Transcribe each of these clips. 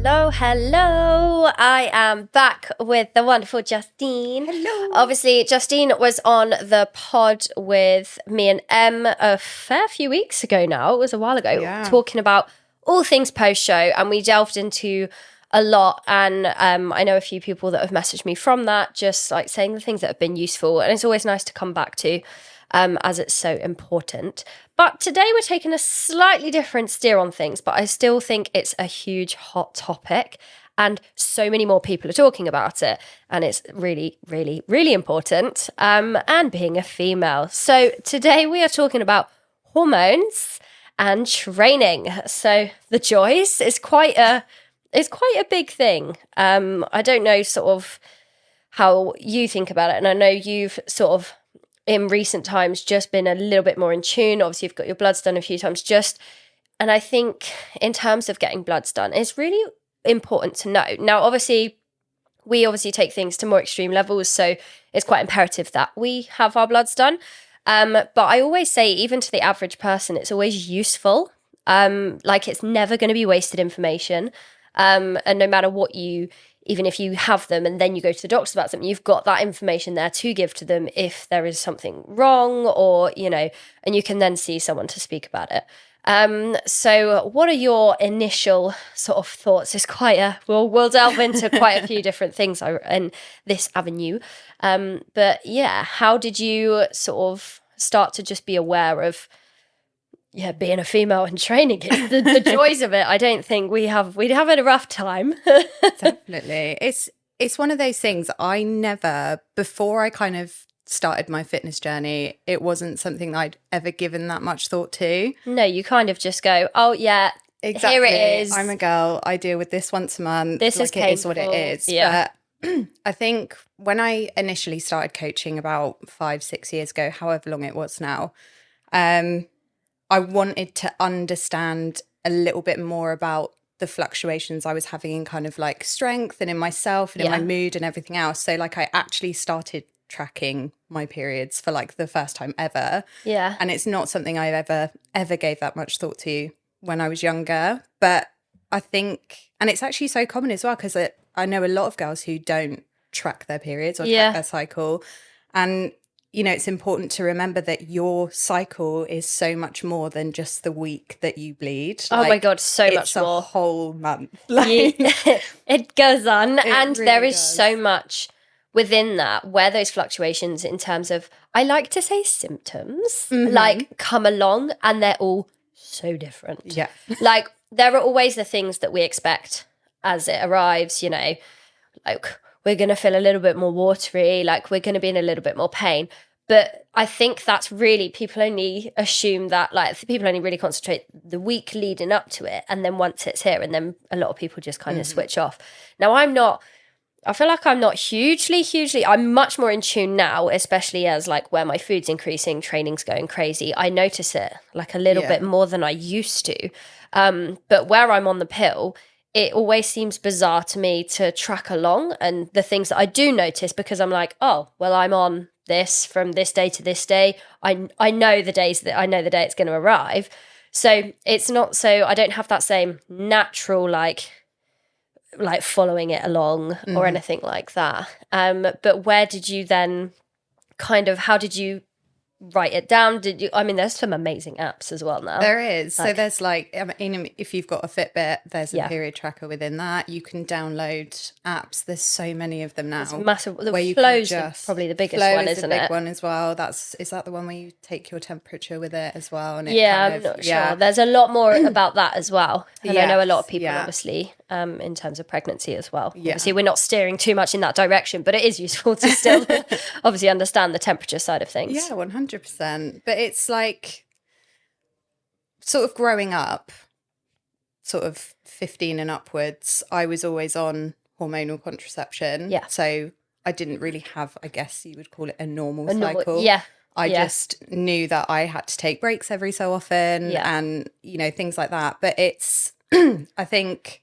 Hello. I am back with the wonderful Justine. Hello. Obviously, Justine was on the pod with me and Em a fair few weeks ago now. It was a while ago, talking about all things post-show, and we delved into a lot. And I know a few people that have messaged me from that, just like saying the things that have been useful. And it's always nice to come back to, as it's so important. But today we're taking a slightly different steer on things, but I still think it's a huge hot topic and so many more people are talking about it. And it's really, really, really important, and being a female. So today we are talking about hormones and training. So the joys is quite a big thing. I don't know sort of how you think about it. And I know you've sort of in recent times just been a little bit more in tune. Obviously, you've got your bloods done a few times and I think in terms of getting bloods done, it's really important to know. Now, obviously, we take things to more extreme levels, so it's quite imperative that we have our bloods done. But I always say, even to the average person, it's always useful. Like it's never going to be wasted information. And no matter what even if you have them and then you go to the doctors about something, you've got that information there to give to them if there is something wrong or, and you can then see someone to speak about it. So what are your initial sort of thoughts? It's we'll delve into quite a few different things in this avenue. But yeah, how did you sort of start to just be aware of being a female and training, the joys of it? I don't think we'd have had a rough time. Definitely. It's one of those things I never, before I kind of started my fitness journey, it wasn't something I'd ever given that much thought to. No, you kind of just go, oh yeah, exactly. Here it is. I'm a girl. I deal with this once a month. This is painful. It is what it is. Yeah. But I think when I initially started coaching about 5-6 years ago, however long it was now, I wanted to understand a little bit more about the fluctuations I was having in kind of like strength and in myself and in my mood and everything else. So like I actually started tracking my periods for like the first time ever. Yeah. And it's not something I ever gave that much thought to when I was younger. But I think, and it's actually so common as well, because I know a lot of girls who don't track their periods or track their cycle. And it's important to remember that your cycle is so much more than just the week that you bleed. Oh my God, so much more. It's a whole month. It goes on. And really there is does. so much within that where those fluctuations in terms of, I like to say symptoms, like come along and they're all so different. Yeah. Like there are always the things that we expect as it arrives, like we're going to feel a little bit more watery, like we're going to be in a little bit more pain. But I think that's really, people only assume that, like, people only really concentrate the week leading up to it. And then once it's here, and then a lot of people just kind of switch off. Now, I feel like I'm not hugely, I'm much more in tune now, especially as like where my food's increasing, training's going crazy. I notice it like a little bit more than I used to. But where I'm on the pill, it always seems bizarre to me to track along and the things that I do notice, because I'm like, oh, well, I'm on this from this day to this day. I know the day it's going to arrive. So it's not so, I don't have that same natural like following it along or anything like that. But where did you then how did you write it down? There's some amazing apps as well now. There is. So there's if you've got a Fitbit, there's a period tracker within that. You can download apps. There's so many of them now. It's massive. The Flow's probably the biggest one, isn't it? Flow is the big one as well. Is that the one where you take your temperature with it as well? And I'm not sure. There's a lot more about that as well. And I know a lot of people, obviously, in terms of pregnancy as well. Yeah. Obviously, we're not steering too much in that direction, but it is useful to still obviously understand the temperature side of things. Yeah, 100%. But it's like sort of growing up, sort of 15 and upwards, I was always on hormonal contraception. Yeah. So I didn't really have, I guess you would call it a normal cycle. Yeah. I just knew that I had to take breaks every so often and, things like that. But it's, I think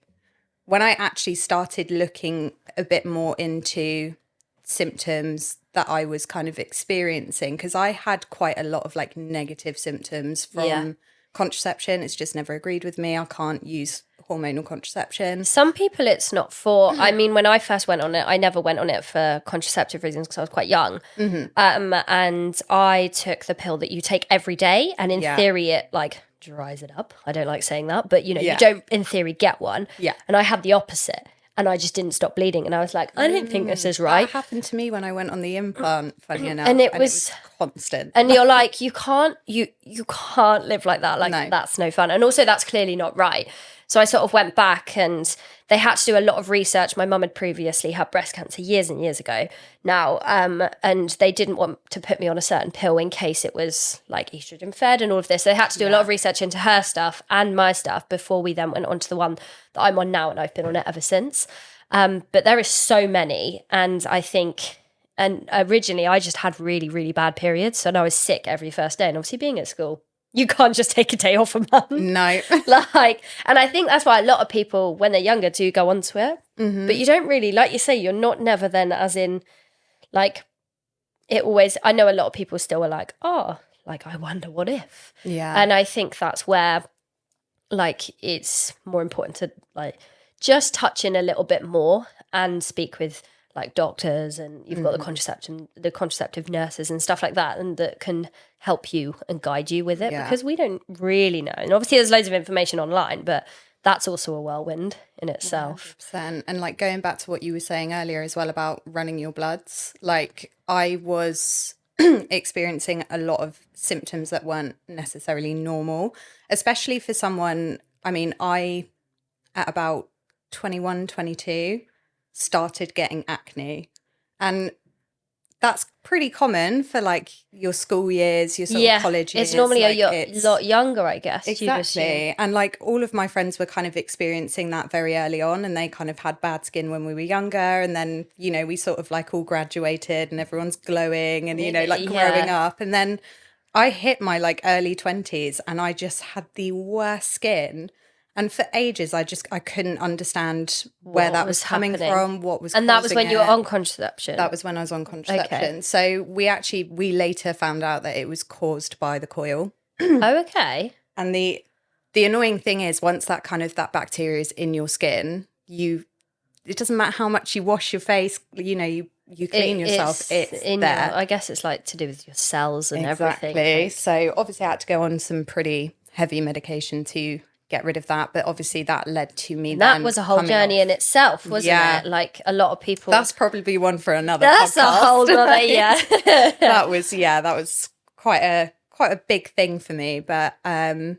when I actually started looking a bit more into symptoms that I was kind of experiencing, because I had quite a lot of like negative symptoms from contraception. It's just never agreed with me. I can't use hormonal contraception. Some people it's not for. I mean, when I first went on it, I never went on it for contraceptive reasons because I was quite young. And I took the pill that you take every day, and in theory it like dries it up. I don't like saying that, but you don't in theory get one. And I had the opposite. And I just didn't stop bleeding. And I was like, I don't think this is right. That happened to me when I went on the implant, funny enough. And it was constant. And you're like, you can't live like that. Like, that's no fun. And also that's clearly not right. So I sort of went back and they had to do a lot of research. My mum had previously had breast cancer years and years ago now. And they didn't want to put me on a certain pill in case it was like estrogen fed and all of this. So they had to do a lot of research into her stuff and my stuff before we then went on to the one that I'm on now. And I've been on it ever since. But there is so many. And I think, and originally I just had really, really bad periods. And I was sick every first day. And obviously being at school, you can't just take a day off a month. No. And I think that's why a lot of people, when they're younger, do go onto it. But you don't really, like you say, you're not never then as in, like, it always, I know a lot of people still are like, oh, like, I wonder what if. Yeah. And I think that's where, like, it's more important to, like, just touch in a little bit more and speak with, like, doctors, and you've got the contraceptive nurses and stuff like that, and that can help you and guide you with it, because we don't really know. And obviously there's loads of information online, but that's also a whirlwind in itself. 100%. And like going back to what you were saying earlier as well about running your bloods, like I was experiencing a lot of symptoms that weren't necessarily normal, especially for someone, I mean, I, at about 21, 22, started getting acne, and that's pretty common for like your school years, your sort of college years. It's normally a lot younger, I guess. Exactly. And like all of my friends were kind of experiencing that very early on, and they kind of had bad skin when we were younger, and then, you know, we sort of like all graduated and everyone's glowing and, you know, like growing up. And then I hit my like early 20s and I just had the worst skin. And for ages, I couldn't understand where that was coming from, what was causing it. And that was when you were on contraception? That was when I was on contraception. Okay. So we later found out that it was caused by the coil. Oh, okay. And the annoying thing is, once that bacteria is in your skin, it doesn't matter how much you wash your face, you know, you clean yourself, it's in there. I guess it's like to do with your cells and everything. Exactly. So obviously I had to go on some pretty heavy medication to get rid of that, but obviously that led to me. That was a whole journey in itself, wasn't it? Like a lot of people. That's probably one for another. That's podcast. A whole other, that was quite a big thing for me, but obviously,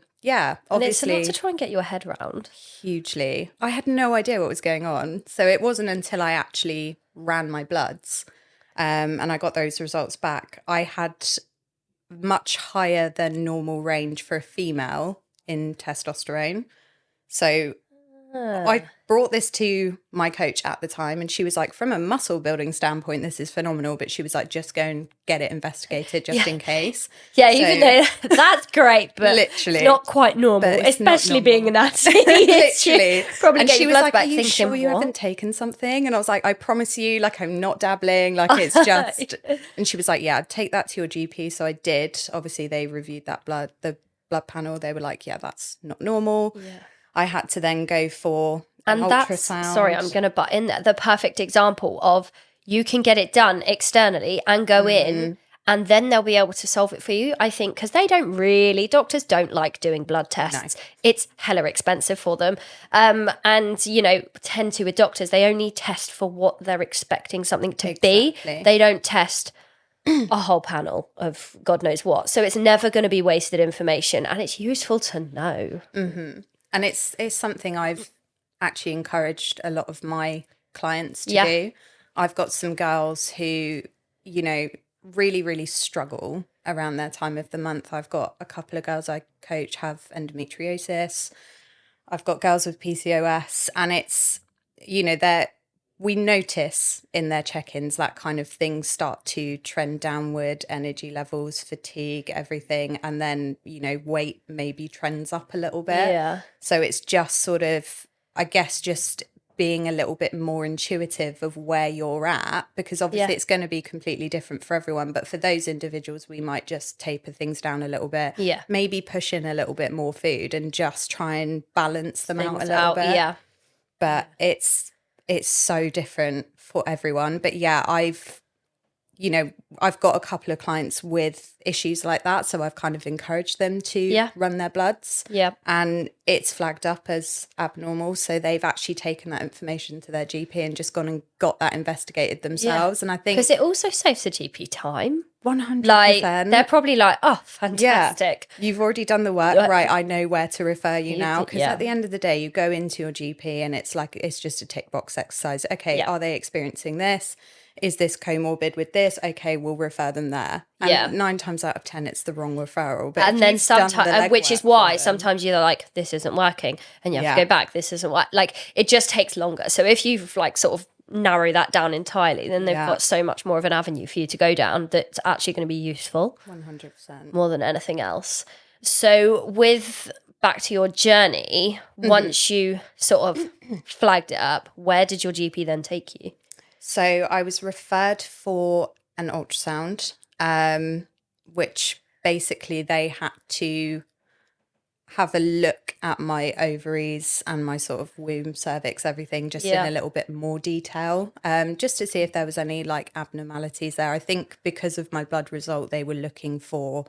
and it's a lot to try and get your head around. Hugely, I had no idea what was going on, so it wasn't until I actually ran my bloods, and I got those results back. I had much higher than normal range for a female in testosterone. So I brought this to my coach at the time, and she was like, from a muscle building standpoint, this is phenomenal, but she was like, just go and get it investigated just in case. Yeah, so, even though that's great, but literally, it's not quite normal, especially being an athlete. Literally. Probably and get she your was blood like, back are you thinking, sure you haven't taken something? And I was like, I promise you, like, I'm not dabbling, like it's just, and she was like, yeah, take that to your GP. So I did. Obviously they reviewed that the blood panel. They were like, yeah, that's not normal. Yeah. I had to then go for an ultrasound. Sorry, I'm going to butt in there. The perfect example of you can get it done externally and go in, and then they'll be able to solve it for you, I think, because doctors don't like doing blood tests. No. It's hella expensive for them. And, you know, tend to with doctors, they only test for what they're expecting something to be. They don't test a whole panel of God knows what. So it's never going to be wasted information, and it's useful to know. Mm-hmm. And it's something I've actually encouraged a lot of my clients to do. I've got some girls who, you know, really, really struggle around their time of the month. I've got a couple of girls I coach have endometriosis. I've got girls with PCOS, and it's, you know, we notice in their check-ins that kind of things start to trend downward, energy levels, fatigue, everything. And then, you know, weight maybe trends up a little bit. Yeah. So it's just sort of, I guess, just being a little bit more intuitive of where you're at, because obviously it's going to be completely different for everyone. But for those individuals, we might just taper things down a little bit, maybe push in a little bit more food and just try and balance them out a little bit. Yeah. But it's so different for everyone. But yeah, I've got a couple of clients with issues like that. So I've kind of encouraged them to run their bloods. Yeah. And it's flagged up as abnormal. So they've actually taken that information to their GP and just gone and got that investigated themselves. And I think... because it also saves the GP time. 100%. Like, they're probably like, oh, fantastic. Yeah. You've already done the work. Right, I know where to refer you now. Because at the end of the day, you go into your GP and it's like, it's just a tick box exercise. Okay, are they experiencing this? Is this comorbid with this? Okay, we'll refer them there. And 9 times out of 10, it's the wrong referral. But and then sometimes, which is why sometimes you're like, this isn't working, and you have to go back. This isn't like, it just takes longer. So if you've like sort of narrow that down entirely, then they've got so much more of an avenue for you to go down that's actually going to be useful. 100%. More than anything else. So with back to your journey, once you sort of flagged it up, where did your GP then take you? So I was referred for an ultrasound, which basically they had to have a look at my ovaries and my sort of womb, cervix, everything, just in a little bit more detail, just to see if there was any like abnormalities there. I think because of my blood result, they were looking for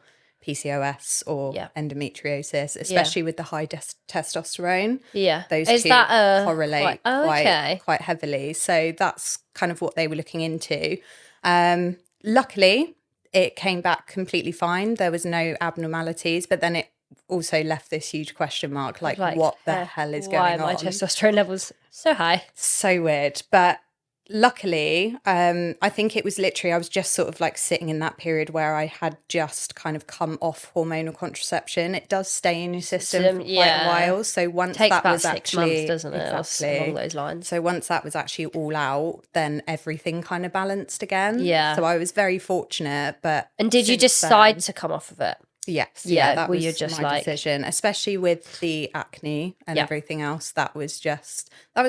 PCOS or endometriosis, especially with the high testosterone. Yeah. Those Is two that correlate quite heavily. So that's kind of what they were looking into. Luckily, it came back completely fine. There was no abnormalities, but then it also left this huge question mark, like what the hell is going on? Why are my testosterone levels so high? So weird. But luckily, I think it was literally, I was just sort of like sitting in that period where I had just kind of come off hormonal contraception. It does stay in your system for quite a while. So once that was actually 6 months, doesn't it? Exactly. Along those lines. So once that was actually all out, then everything kind of balanced again. Yeah. So I was very fortunate. And did you decide to come off of it? Yes, that was just my decision, especially with the acne and everything else. That was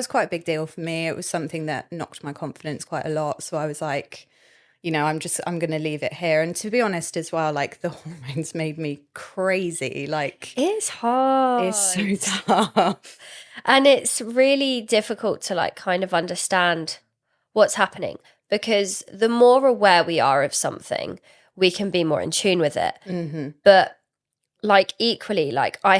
quite a big deal for me. It was something that knocked my confidence quite a lot. So I was like, I'm going to leave it here. And to be honest as well, like the hormones made me crazy. Like it's hard. It's so tough. And it's really difficult to like kind of understand what's happening, because the more aware we are of something, we can be more in tune with it. But like equally, like I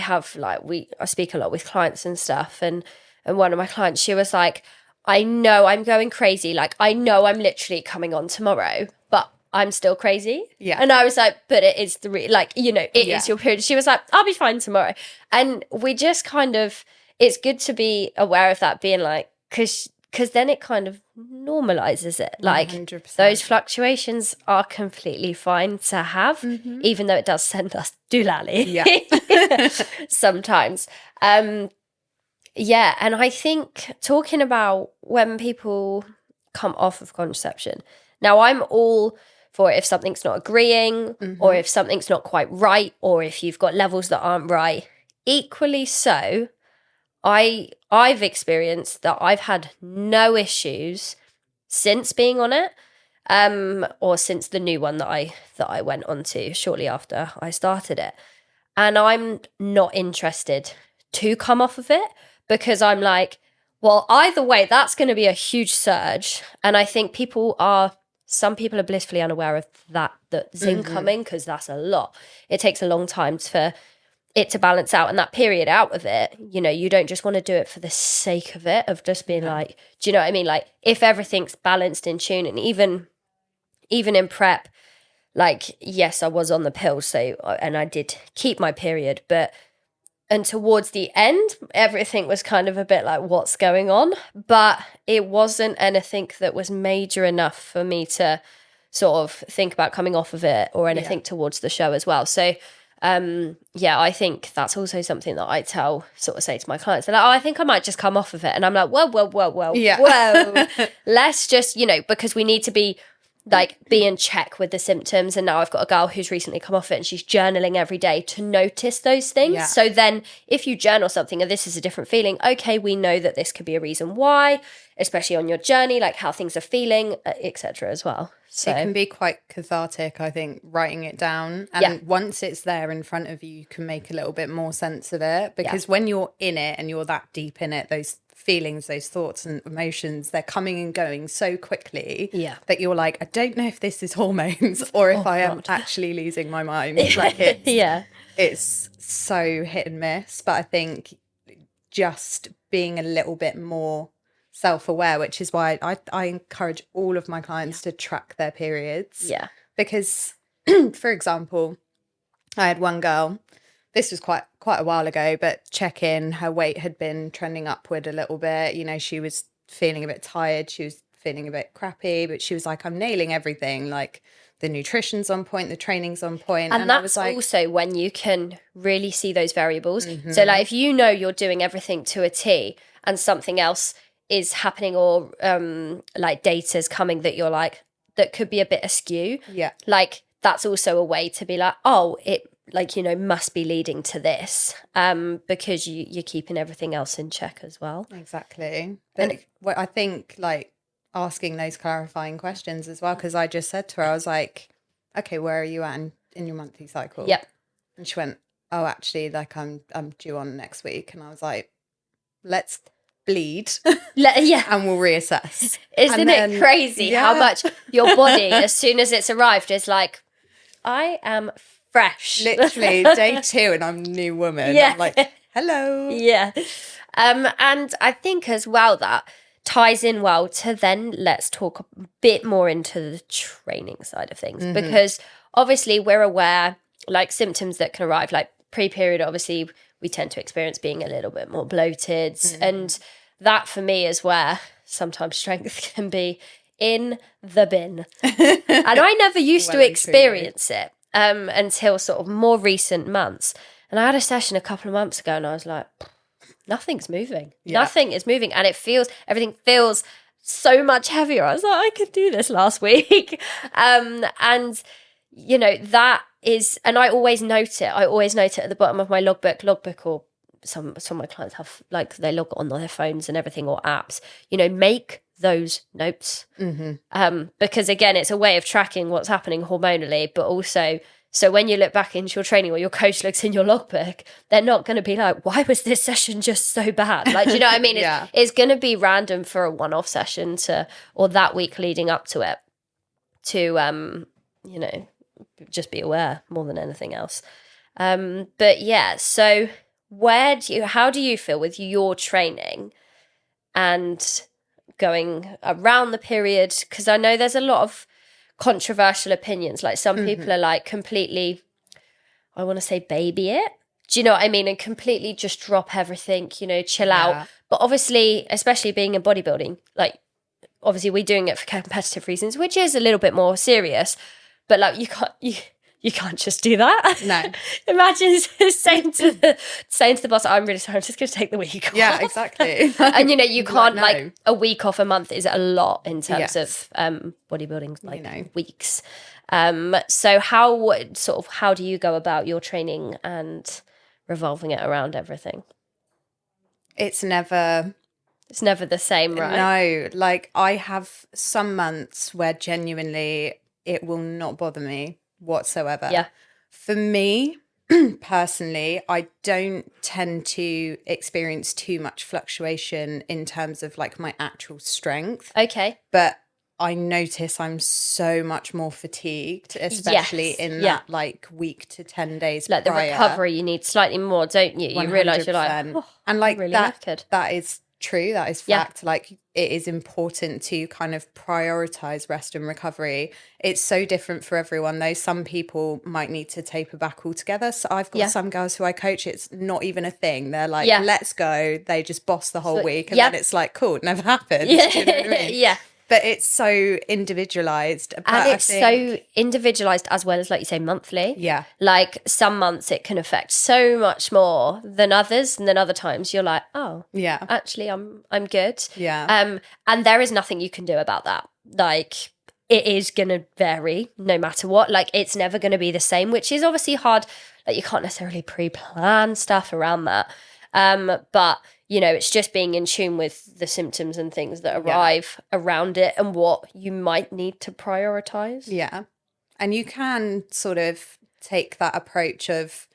speak a lot with clients and stuff, and one of my clients, she was like, I know I'm going crazy, like I know I'm literally coming on tomorrow, but I'm still crazy. And I was like, but it is it is your period. She was like, I'll be fine tomorrow. And we just kind of, it's good to be aware of that, being like, because then it kind of normalizes it. Like 100%. Those fluctuations are completely fine to have, even though it does send us doolally sometimes. And I think talking about when people come off of contraception, now I'm all for it if something's not agreeing or if something's not quite right or if you've got levels that aren't right. Equally so, I've experienced that I've had no issues since being on it, or since the new one that I went on to shortly after I started it. And I'm not interested to come off of it, because I'm like, well, either way, that's going to be a huge surge. And I think some people are blissfully unaware of that's incoming, because that's a lot. It takes a long time for it to balance out, and that period out of it, you don't just want to do it for the sake of it, of just being like, do you know what I mean? Like if everything's balanced in tune, and even in prep, like, yes, I was on the pill, and I did keep my period, and towards the end, everything was kind of a bit like, what's going on? But it wasn't anything that was major enough for me to sort of think about coming off of it or anything towards the show as well. So I think that's also something that I say to my clients. They're like, oh, I think I might just come off of it. And I'm like, whoa. Let's just, because we need to be like be in check with the symptoms. And now I've got a girl who's recently come off it and she's journaling every day to notice those things. Yeah. So then if you journal something and this is a different feeling, okay, we know that this could be a reason why, especially on your journey, like how things are feeling, etc. as well. So it can be quite cathartic, I think, writing it down. And once it's there in front of you, you can make a little bit more sense of it. Because when you're in it and you're that deep in it, those feelings, those thoughts and emotions, they're coming and going so quickly that you're like, I don't know if this is hormones or if I am actually losing my mind. Like it's so hit and miss. But I think just being a little bit more self-aware, which is why I encourage all of my clients to track their periods. Yeah. Because, for example, I had one girl, this was quite a while ago, but check in, her weight had been trending upward a little bit. You know, she was feeling a bit tired. She was feeling a bit crappy, but she was like, I'm nailing everything. Like the nutrition's on point, the training's on point. And that's like, also when you can really see those variables. So like if you know you're doing everything to a T and something else is happening or like data's coming that you're like, that could be a bit askew. Yeah. Like that's also a way to be like, oh, it like, you know, must be leading to this because you're keeping everything else in check as well. Exactly. But I think like asking those clarifying questions as well, because I just said to her, I was like, okay, where are you at in your monthly cycle? Yep. And she went, oh, actually, like I'm due on next week. And I was like, let's bleed and we'll reassess. Isn't it crazy how much your body, as soon as it's arrived, is like, I am fresh. Literally day 2 and I'm a new woman. I'm like, hello. Yeah. And I think as well that ties in well to then let's talk a bit more into the training side of things, because obviously we're aware like symptoms that can arrive like pre-period, obviously we tend to experience being a little bit more bloated and that for me is where sometimes strength can be in the bin. And I never used to experience it until sort of more recent months. And I had a session a couple of months ago and I was like, nothing's moving. Nothing is moving. And everything feels so much heavier. I was like, I could do this last week. And, you know, that is, and I always note it. I always note it at the bottom of my logbook, or some of my clients have, like, they log on their phones and everything, or apps, you know, make those notes. Because again, it's a way of tracking what's happening hormonally, but also, so when you look back into your training or your coach looks in your logbook, they're not going to be like, why was this session just so bad? Like, do you know what I mean? It's going to be random for a one-off session or that week leading up to it to, you know, just be aware more than anything else. But yeah, so how do you feel with your training and going around the period? Because I know there's a lot of controversial opinions. Like some people are like completely, I want to say baby it. Do you know what I mean? And completely just drop everything, you know, chill out. But obviously, especially being in bodybuilding, like obviously we're doing it for competitive reasons, which is a little bit more serious. But like you can't just do that. No. Imagine saying to the boss, I'm really sorry, I'm just going to take the week off. Yeah, exactly. And you know, you can't like a week off a month is a lot in terms of bodybuilding, like, you know, weeks. So how do you go about your training and revolving it around everything? It's never the same, right? No, like I have some months where genuinely it will not bother me whatsoever. Yeah. For me, personally, I don't tend to experience too much fluctuation in terms of like my actual strength. Okay. But I notice I'm so much more fatigued, especially in that like week to 10 days like prior. The recovery, you need slightly more, don't you? You realise you're like, and like really that is true. That is fact. Like it is important to kind of prioritize rest and recovery. It's so different for everyone though. Some people might need to taper back altogether. So I've got some girls who I coach, it's not even a thing. They're like, let's go. They just boss the whole week. And then it's like, cool, it never happened. Yeah. Do you know what I mean? Yeah. But it's so individualized. And it's so individualized as well as, like you say, monthly. Yeah. Like some months it can affect so much more than others. And then other times you're like, oh, yeah, actually I'm good. Yeah. And there is nothing you can do about that. Like it is going to vary no matter what. Like, it's never going to be the same, which is obviously hard. Like, you can't necessarily pre-plan stuff around that. But, you know, it's just being in tune with the symptoms and things that arrive around it and what you might need to prioritize. Yeah. And you can sort of take that approach of,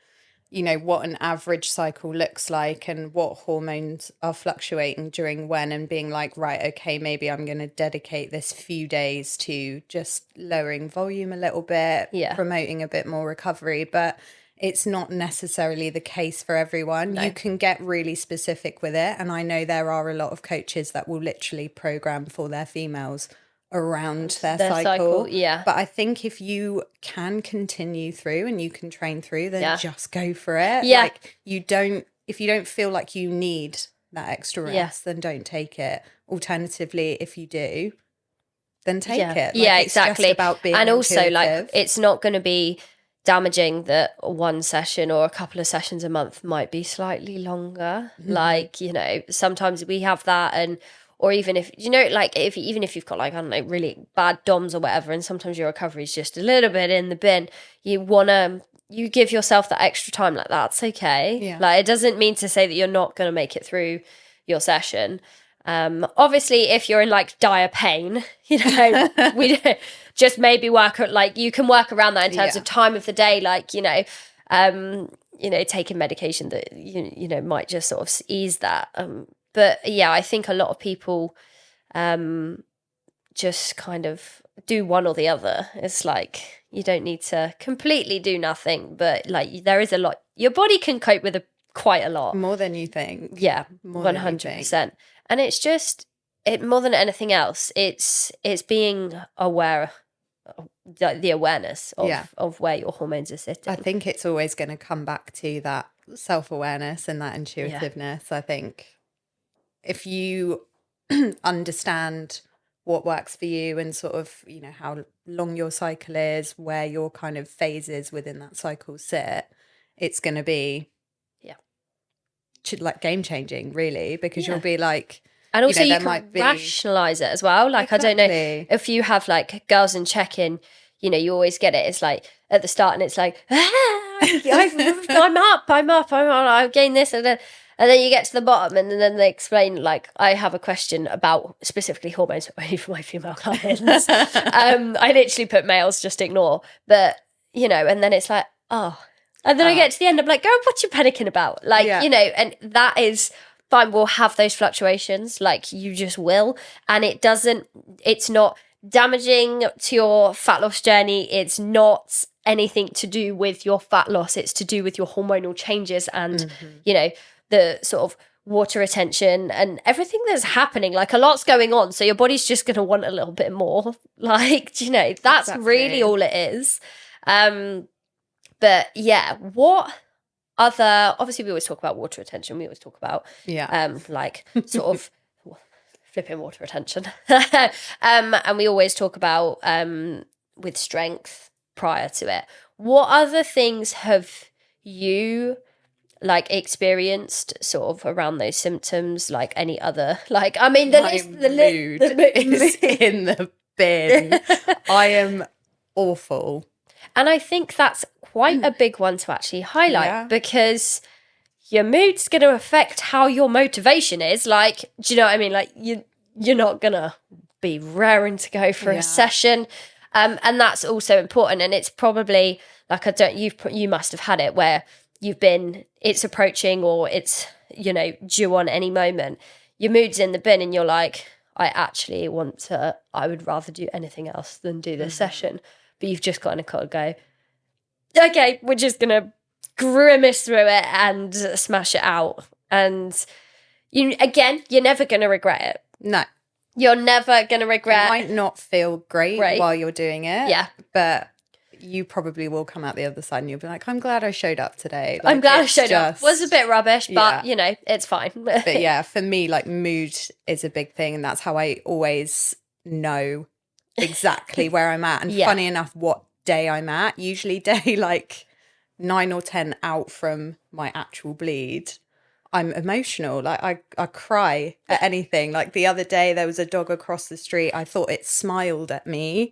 you know, what an average cycle looks like and what hormones are fluctuating during when, and being like, right, okay, maybe I'm going to dedicate this few days to just lowering volume a little bit, promoting a bit more recovery. But it's not necessarily the case for everyone. No. You can get really specific with it. And I know there are a lot of coaches that will literally program for their females around their cycle. Yeah. But I think if you can continue through and you can train through, then just go for it. Yeah. Like, if you don't feel like you need that extra rest, then don't take it. Alternatively, if you do, then take it. Like, it's exactly. Just about being also, intuitive. like, it's not going to be damaging that one session or a couple of sessions a month might be slightly longer. Mm-hmm. Like, you know, sometimes we have that, and or even if, you know, like, even if you've got, like, I don't know, really bad DOMs or whatever, and sometimes your recovery is just a little bit in the bin, you give yourself that extra time. Like, that's okay. Yeah. Like, it doesn't mean to say that you're not going to make it through your session. Obviously, if you're in, like, dire pain, you know, we just maybe you can work around that in terms of time of the day, like, you know, taking medication that, you know, might just sort of ease that. But yeah, I think a lot of people just kind of do one or the other. It's like, you don't need to completely do nothing, but, like, there is a lot. Your body can cope with quite a lot. More than you think. Yeah, 100%. And it's just, more than anything else, it's being aware, the awareness of where your hormones are sitting. I think it's always going to come back to that self-awareness and that intuitiveness. I think if you understand what works for you and sort of, you know, how long your cycle is, where your kind of phases within that cycle sit, it's going to be like game changing, really, because you'll be like, and also you can rationalize it as well. Like, exactly. I don't know if you have, like, girls in check-in, you know, you always get it. It's like at the start and it's like, I'm up, I've gained this. And then you get to the bottom and then they explain, like, I have a question about specifically hormones only for my female clients. I literally put males, just ignore. But, you know, and then it's like, oh. And then I get to the end, I'm like, girl, what you panicking about? Like, you know, and that is fine. We'll have those fluctuations, like, you just will. And it's not damaging to your fat loss journey. It's not anything to do with your fat loss. It's to do with your hormonal changes and, you know, the sort of water retention and everything that's happening. Like, a lot's going on. So your body's just going to want a little bit more. Like, you know, that's really all it is. But yeah, what other, obviously we always talk about water retention. We always talk about, like, sort of flipping water retention. And we always talk about with strength prior to it. What other things have you, like, experienced sort of around those symptoms? Like, any other, like, I mean, the mood is in the bin. I am awful. And I think that's quite a big one to actually highlight, because your mood's going to affect how your motivation is. Like, do you know what I mean? Like, you're not going to be raring to go for a session. And that's also important. And it's probably, like, you must have had it where it's approaching or it's, you know, due on any moment. Your mood's in the bin and you're like, I would rather do anything else than do this session. But you've just got to go, okay, we're just going to grimace through it and smash it out. And you're never going to regret it. No. You're never going to regret. It might not feel great while you're doing it. Yeah. But you probably will come out the other side and you'll be like, I'm glad I showed up today. Like, I'm glad I showed up. Was a bit rubbish, but, you know, it's fine. But yeah, for me, like, mood is a big thing. And that's how I always know exactly where I'm at. And funny enough, what day I'm at, usually day like 9 or 10 out from my actual bleed, I'm emotional. Like I cry at anything. Like the other day there was a dog across the street. I thought it smiled at me.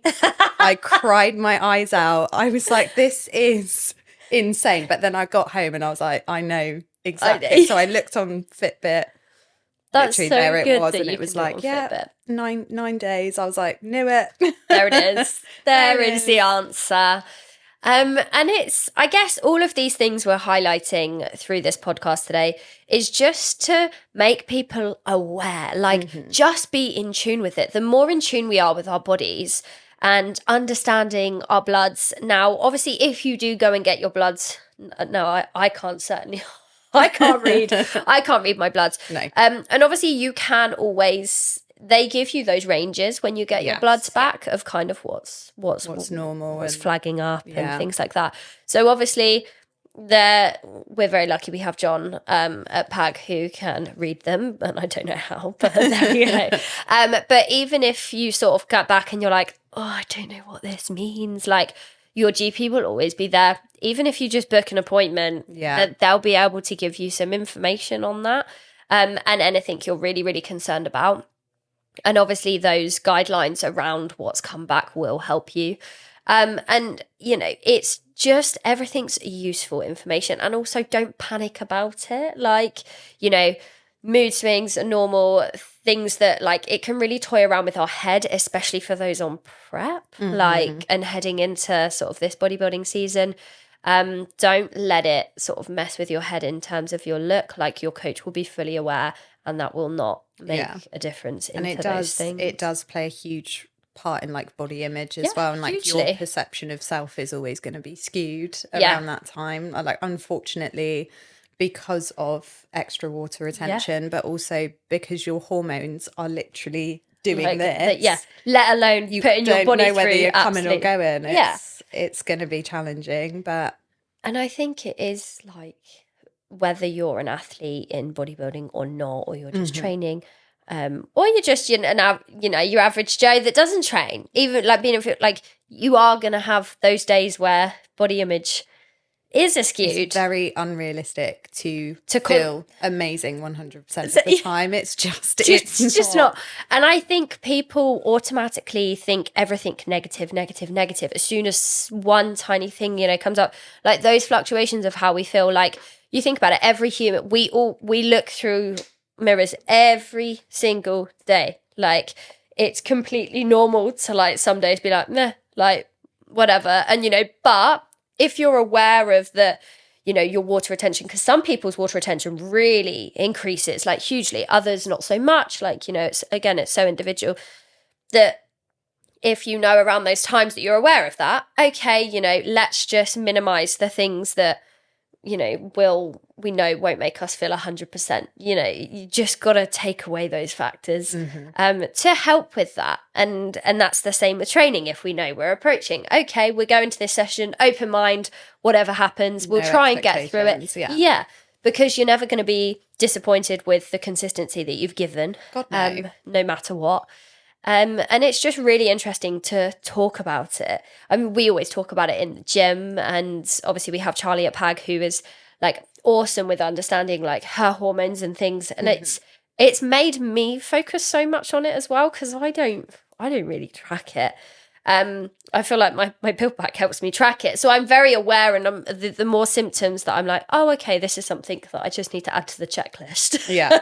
I cried my eyes out. I was like, this is insane. But then I got home and I was like, I know exactly. So I looked on Fitbit. That's literally so there it good was, that and you it was can do it like, on yeah, Fitbit. 9 days. I was like, knew it. There it is. There is the answer. And it's, I guess all of these things we're highlighting through this podcast today is just to make people aware, like just be in tune with it. The more in tune we are with our bodies and understanding our bloods. Now, obviously, if you do go and get your bloods, no, I can't certainly... I can't read my bloods. No. And obviously you can always, they give you those ranges when you get your bloods back of kind of what's normal, what's flagging up and things like that. So obviously we're very lucky we have John at PAG who can read them, and I don't know how, but there you go. But even if you sort of get back and you're like, oh, I don't know what this means, like your GP will always be there. Even if you just book an appointment, they'll be able to give you some information on that and anything you're really, really concerned about. And obviously those guidelines around what's come back will help you. And, you know, it's just everything's useful information. And also don't panic about it. Like, you know, mood swings are normal, things that like it can really toy around with our head, especially for those on prep, like, and heading into sort of this bodybuilding season. Don't let it sort of mess with your head in terms of your look. Like your coach will be fully aware, and that will not make a difference into those things. It does play a huge part in like body image as well, and like hugely. Your perception of self is always going to be skewed around that time. Like unfortunately, because of extra water retention, but also because your hormones are literally doing like, this. Let alone you putting your body know whether through you're coming or going. It's going to be challenging, but and I think it is like whether you're an athlete in bodybuilding or not, or you're just training, or you're just your average Joe that doesn't train. Even like being like you are going to have those days where body image is skewed. It's very unrealistic to feel amazing 100% of the time. It's just not. And I think people automatically think everything negative as soon as one tiny thing, you know, comes up. Like those fluctuations of how we feel. Like you think about it, every human, we look through mirrors every single day. Like it's completely normal to like some days be like, meh, like whatever. And, you know, but if you're aware of the, you know, your water retention, because some people's water retention really increases like hugely, others not so much. Like, you know, it's so individual that if you know around those times that you're aware of that, okay, you know, let's just minimize the things that, you know, won't make us feel 100%. You know, you just got to take away those factors to help with that. And that's the same with training. If we know we're approaching, okay, we're going to this session, open mind, whatever happens, we'll try and get through it. Yeah, because you're never going to be disappointed with the consistency that you've given, God, no. No matter what. And it's just really interesting to talk about it. I mean, we always talk about it in the gym, and obviously we have Charlie at PAG who is like awesome with understanding like her hormones and things. And it's made me focus so much on it as well, because I don't really track it. I feel like my pill pack helps me track it. So I'm very aware, and the more symptoms that I'm like, oh, okay, this is something that I just need to add to the checklist. Yeah.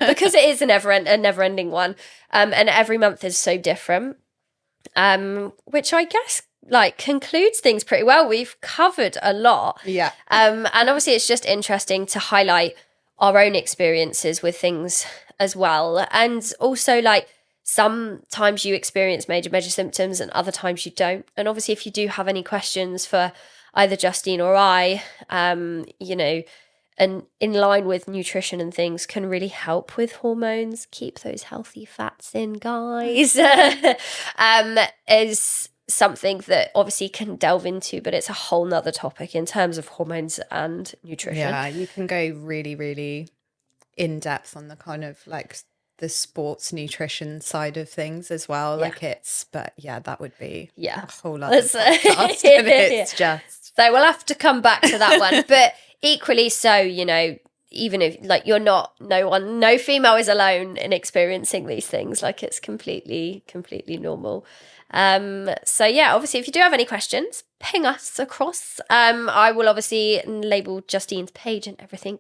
Because it is a never-ending one. And every month is so different. Which I guess like concludes things pretty well. We've covered a lot. Yeah. And obviously it's just interesting to highlight our own experiences with things as well. And also like, sometimes you experience major symptoms and other times you don't. And obviously if you do have any questions for either Justine or I, you know, and in line with nutrition and things can really help with hormones, keep those healthy fats in, guys, is something that obviously can delve into, but it's a whole nother topic in terms of hormones and nutrition. Yeah, you can go really, really in depth on the kind of like the sports nutrition side of things as well. Like that would be a whole other podcast. And it's just... So we'll have to come back to that one. But equally so, you know, even if like you're not, no female is alone in experiencing these things. Like it's completely normal. So yeah, obviously if you do have any questions, ping us across. I will obviously label Justine's page and everything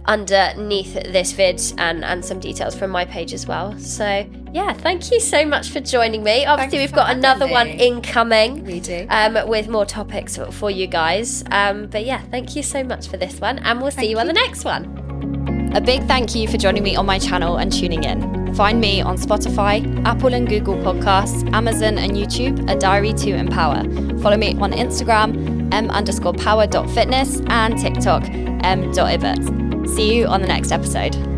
underneath this vid, and some details from my page as well. So yeah, thank you so much for joining me. Obviously we've got another one incoming. We do. With more topics for you guys. But yeah, thank you so much for this one, and we'll see you on the next one. A big thank you for joining me on my channel and tuning in. Find me on Spotify, Apple and Google Podcasts, Amazon and YouTube, A Diary to Empower. Follow me on Instagram, m_power.fitness, and TikTok, m.ibert. See you on the next episode.